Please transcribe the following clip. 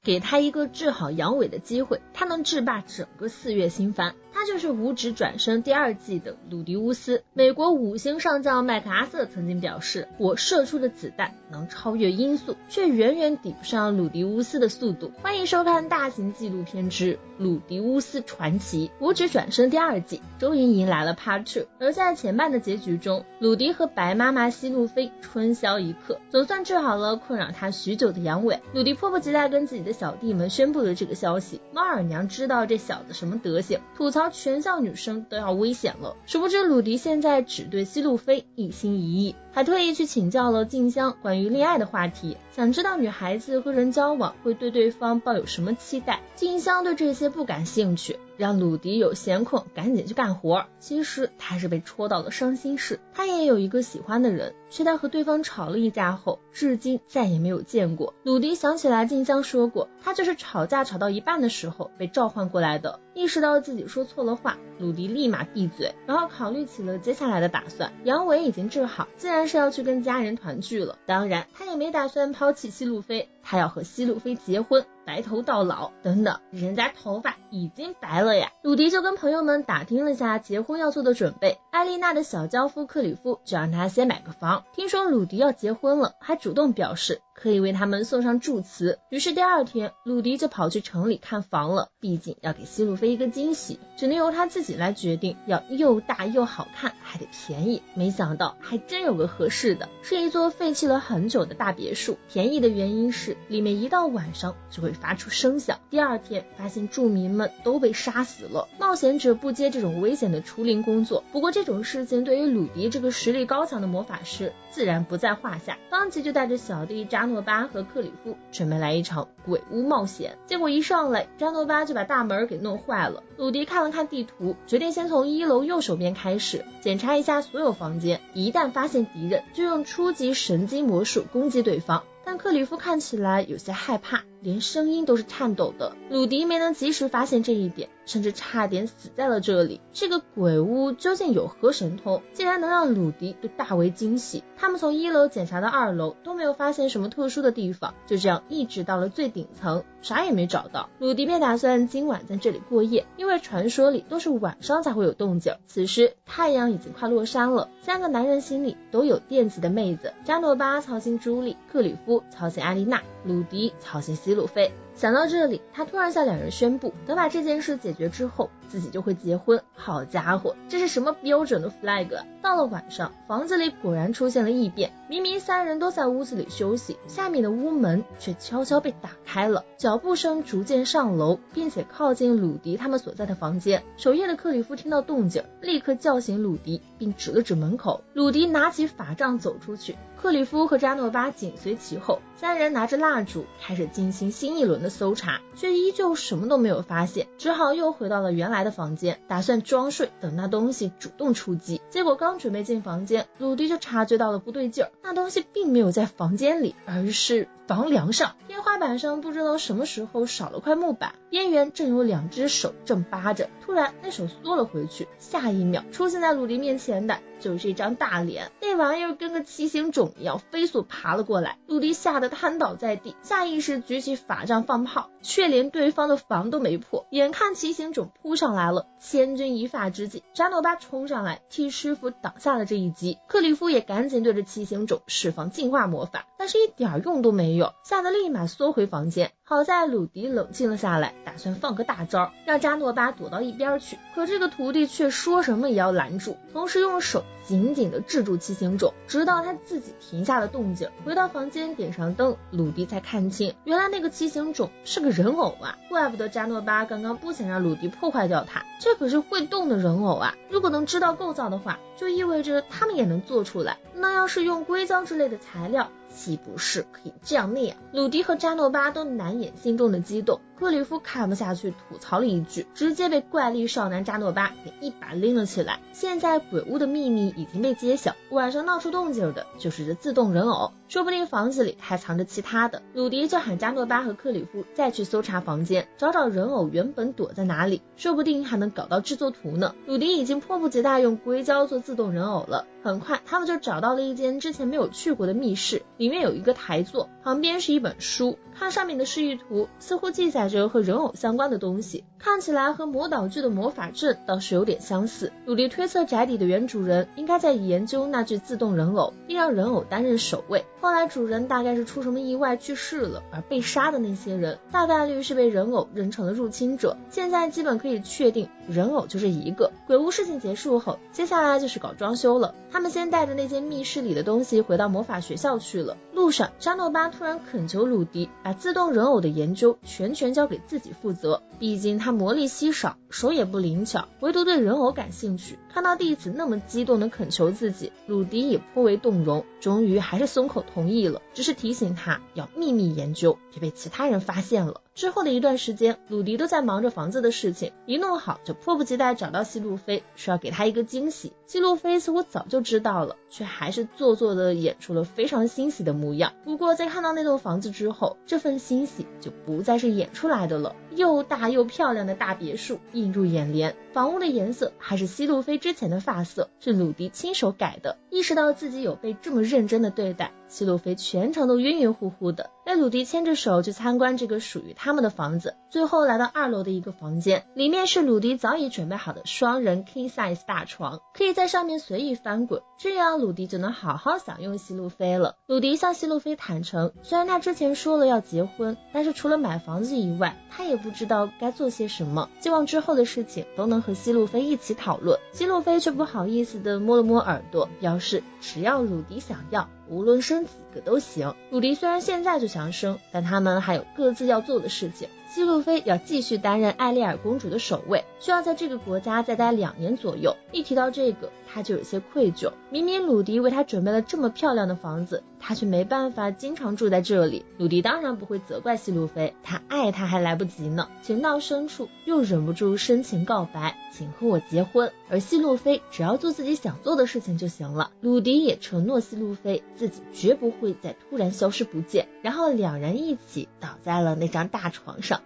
给他一个治好阳痿的机会，他能制霸整个4月新番。他就是无职转生第2季的鲁迪乌斯。美国5星上将麦克阿瑟曾经表示，我射出的子弹能超越音速，却远远抵不上鲁迪乌斯的速度。欢迎收看大型纪录片之《鲁迪乌斯传奇》。无职转生第2季终于迎来了 Part 2，而在前半的结局中，鲁迪和白妈妈希路菲春宵一刻，总算治好了困扰他许久的阳痿。鲁迪迫不及待跟自己的小弟们宣布了这个消息。猫耳娘知道这小子什么德行，吐槽全校女生都要危险了。殊不知鲁迪现在只对希路菲一心一意，还特意去请教了静香关于恋爱的话题，想知道女孩子和人交往会对对方抱有什么期待。静香对这些不感兴趣，让鲁迪有闲空赶紧去干活。其实他是被戳到了伤心事，他也有一个喜欢的人，却在和对方吵了一架后至今再也没有见过。鲁迪想起来静香说过，他就是吵架吵到一半的时候被召唤过来的。意识到自己说错了话，鲁迪立马闭嘴，然后考虑起了接下来的打算。阳痿已经治好，自然是要去跟家人团聚了。当然他也没打算抛弃希路菲，他要和希路菲结婚，白头到老。等等，人家头发已经白了呀。鲁迪就跟朋友们打听了下结婚要做的准备，艾丽娜的小娇夫克里夫就让他先买个房，听说鲁迪要结婚了，还主动表示可以为他们送上祝词。于是第2天鲁迪就跑去城里看房了，毕竟要给希路菲一个惊喜，只能由他自己来决定，要又大又好看还得便宜。没想到还真有个合适的，是一座废弃了很久的大别墅。便宜的原因是里面一到晚上就会发出声响。第2天发现住民们都被杀死了，冒险者不接这种危险的除灵工作。不过这种事情对于鲁迪这个实力高强的魔法师自然不在话下，当即就带着小弟扎诺巴和克里夫准备来一场鬼屋冒险。结果一上来扎诺巴就把大门给弄坏了。鲁迪看了看地图，决定先从1楼右手边开始检查一下所有房间，一旦发现敌人就用初级神经魔术攻击对方。但克里夫看起来有些害怕，连声音都是颤抖的。鲁迪没能及时发现这一点，甚至差点死在了这里。这个鬼屋究竟有何神通，竟然能让鲁迪都大为惊喜。他们从1楼检查到2楼都没有发现什么特殊的地方，就这样一直到了最顶层，啥也没找到。鲁迪便打算今晚在这里过夜，因为传说里都是晚上才会有动静。此时太阳已经快落山了，3个男人心里都有惦记的妹子。扎诺巴操心朱莉，克里夫操心艾丽娜，鲁迪操心希路菲。想到这里，他突然向2人宣布，等把这件事解决之后自己就会结婚。好家伙，这是什么标准的 flag 啊。到了晚上，房子里果然出现了异变，明明3人都在屋子里休息，下面的屋门却悄悄被打开了，脚步声逐渐上楼，并且靠近鲁迪他们所在的房间。守夜的克里夫听到动静，立刻叫醒鲁迪，并指了指门口。鲁迪拿起法杖走出去，克里夫和扎诺巴紧随其后。3人拿着蜡烛开始进行新一轮的搜查，却依旧什么都没有发现，只好又回到了原来的房间，打算装睡，等那东西主动出击。结果刚准备进房间，鲁迪就察觉到了不对劲儿，那东西并没有在房间里，而是房梁上。天花板上不知道什么时候少了块木板，边缘正有2只手正扒着。突然那手缩了回去，下一秒出现在鲁迪面前的就是一张大脸，那玩意儿跟个畸形种一样飞速爬了过来。鲁迪吓得瘫倒在地，下意识举起法杖放炮，却连对方的防都没破。眼看畸形种扑上来了，千钧一发之际，扎诺巴冲上来替师傅挡下了这一击。克里夫也赶紧对着畸形种释放净化魔法，但是一点用都没有，吓得立马缩回房间。好在鲁迪冷静了下来，打算放个大招，让扎诺巴躲到一边去。可这个徒弟却说什么也要拦住，同时用手紧紧地制住畸形种，直到他自己停下了动静。回到房间点上灯，鲁迪才看清，原来那个畸形种是个人偶啊！怪不得扎诺巴刚刚不想让鲁迪破坏掉它，这可是会动的人偶啊！如果能知道构造的话，就意味着他们也能做出来。那要是用硅胶之类的材料，岂不是可以这样那样？鲁迪和扎诺巴都难掩心中的激动。克里夫看不下去，吐槽了一句，直接被怪力少男扎诺巴给一把拎了起来。现在鬼屋的秘密已经被揭晓，晚上闹出动静的就是这自动人偶，说不定房子里还藏着其他的。鲁迪就喊扎诺巴和克里夫再去搜查房间，找找人偶原本躲在哪里，说不定还能搞到制作图呢。鲁迪已经迫不及待用硅胶做自动人偶了。很快他们就找到了一间之前没有去过的密室，里面有一个台座，旁边是一本书，看上面的示意图似乎记载着和人偶相关的东西，看起来和魔导剧的魔法阵倒是有点相似。鲁迪推测宅邸的原主人应该在研究那具自动人偶，并让人偶担任守卫。后来主人大概是出什么意外去世了，而被杀的那些人大概率是被人偶认成了入侵者。现在基本可以确定人偶就这一个。鬼屋事情结束后，接下来就是搞装修了。他们先带着那间密室里的东西回到魔法学校去了。路上扎诺巴突然恳求鲁迪把自动人偶的研究全权交给自己负责，毕竟他魔力稀少，手也不灵巧，唯独对人偶感兴趣。看到弟子那么激动地恳求自己，鲁迪也颇为动容，终于还是松口同意了，只是提醒他要秘密研究，别被其他人发现了。之后的一段时间，鲁迪都在忙着房子的事情，一弄好就迫不及待找到希路飞，说要给他一个惊喜。希路飞似乎早就知道了，却还是做作地演出了非常欣喜的模样。不过在看到那栋房子之后，这份欣喜就不再是演出来的了。又大又漂亮的大别墅映入眼帘，房屋的颜色还是希路飞之前的发色，是鲁迪亲手改的。意识到自己有被这么认真的对待，希路飞全程都晕晕乎乎的，被鲁迪牵着手去参观这个属于他们的房子。最后来到2楼的一个房间，里面是鲁迪早已准备好的双人 king size 大床，可以在上面随意翻滚，这样鲁迪就能好好享用希路飞了。鲁迪向希路飞坦诚，虽然他之前说了要结婚，但是除了买房子以外，他也不知道该做些什么，希望之后的事情都能和希路飞一起讨论。希路飞却不好意思地摸了摸耳朵，表示只要鲁迪想要，无论生几个都行。鲁迪虽然现在就想生，但他们还有各自要做的事情。希路飞要继续担任艾丽尔公主的守卫，需要在这个国家再待2年左右。一提到这个，他就有些愧疚，明明鲁迪为他准备了这么漂亮的房子，他却没办法经常住在这里。鲁迪当然不会责怪希路飞，他爱他还来不及呢。情到深处又忍不住深情告白，请和我结婚。而希路飞只要做自己想做的事情就行了。鲁迪也承诺希路飞自己绝不会再突然消失不见，然后2人一起倒在了那张大床上。